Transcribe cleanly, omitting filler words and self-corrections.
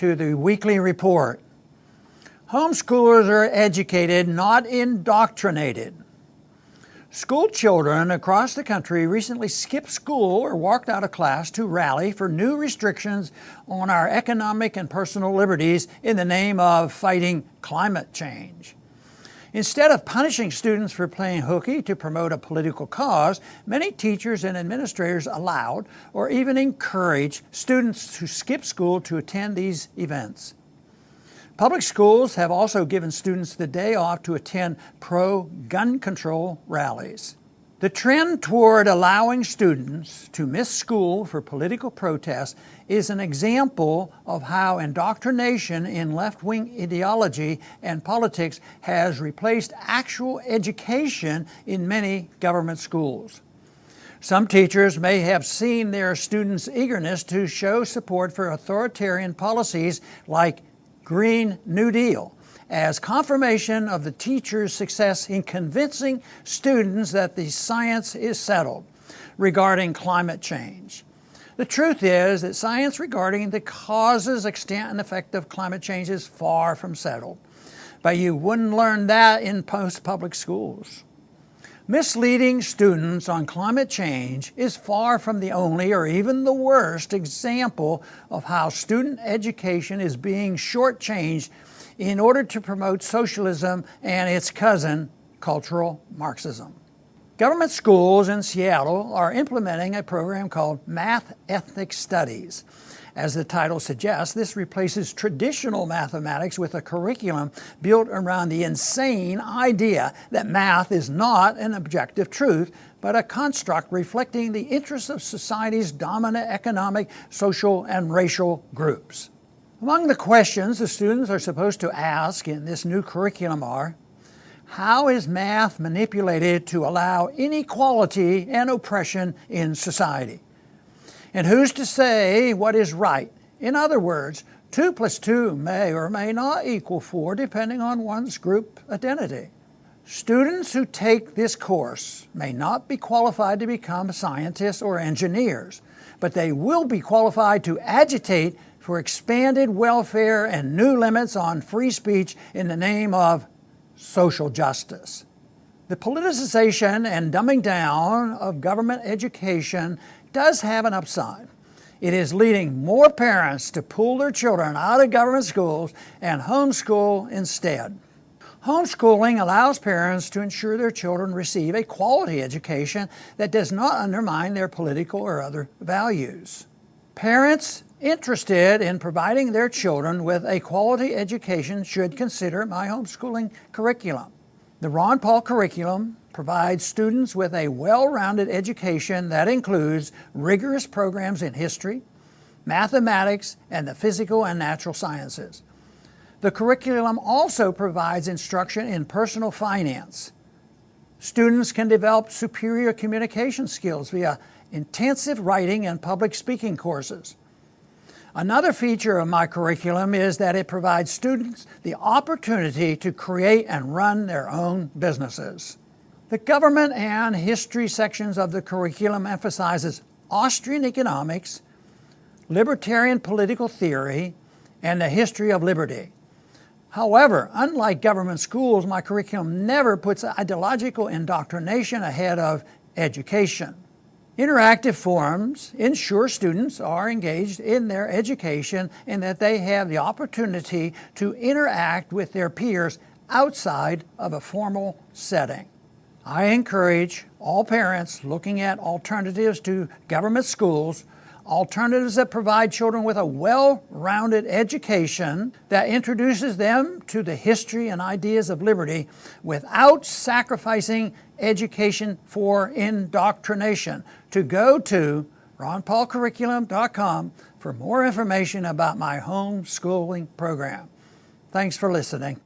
To the weekly report. Homeschoolers are educated, not indoctrinated. School children across the country recently skipped school or walked out of class to rally for new restrictions on our economic and personal liberties in the name of fighting climate change. Instead of punishing students for playing hooky to promote a political cause, many teachers and administrators allowed or even encouraged students to skip school to attend these events. Public schools have also given students the day off to attend pro-gun control rallies. The trend toward allowing students to miss school for political protests is an example of how indoctrination in left-wing ideology and politics has replaced actual education in many government schools. Some teachers may have seen their students' eagerness to show support for authoritarian policies like Green New Deal as confirmation of the teacher's success in convincing students that the science is settled regarding climate change. The truth is that science regarding the causes, extent, and effect of climate change is far from settled. But you wouldn't learn that in most public schools. Misleading students on climate change is far from the only or even the worst example of how student education is being shortchanged in order to promote socialism and its cousin, cultural Marxism. Government schools in Seattle are implementing a program called Math Ethnic Studies. As the title suggests, this replaces traditional mathematics with a curriculum built around the insane idea that math is not an objective truth, but a construct reflecting the interests of society's dominant economic, social, and racial groups. Among the questions the students are supposed to ask in this new curriculum are, how is math manipulated to allow inequality and oppression in society? And who's to say what is right? In other words, 2 + 2 may or may not equal 4 depending on one's group identity. Students who take this course may not be qualified to become scientists or engineers, but they will be qualified to agitate for expanded welfare and new limits on free speech in the name of social justice. The politicization and dumbing down of government education does have an upside. It is leading more parents to pull their children out of government schools and homeschool instead. Homeschooling allows parents to ensure their children receive a quality education that does not undermine their political or other values. Parents interested in providing their children with a quality education should consider my homeschooling curriculum. The Ron Paul curriculum provides students with a well-rounded education that includes rigorous programs in history, mathematics, and the physical and natural sciences. The curriculum also provides instruction in personal finance. Students can develop superior communication skills via intensive writing and public speaking courses. Another feature of my curriculum is that it provides students the opportunity to create and run their own businesses. The government and history sections of the curriculum emphasizes Austrian economics, libertarian political theory, and the history of liberty. However, unlike government schools, my curriculum never puts ideological indoctrination ahead of education. Interactive forums ensure students are engaged in their education and that they have the opportunity to interact with their peers outside of a formal setting. I encourage all parents looking at alternatives to government schools, alternatives that provide children with a well-rounded education that introduces them to the history and ideas of liberty without sacrificing education for indoctrination, to go to ronpaulcurriculum.com for more information about my homeschooling program. Thanks for listening.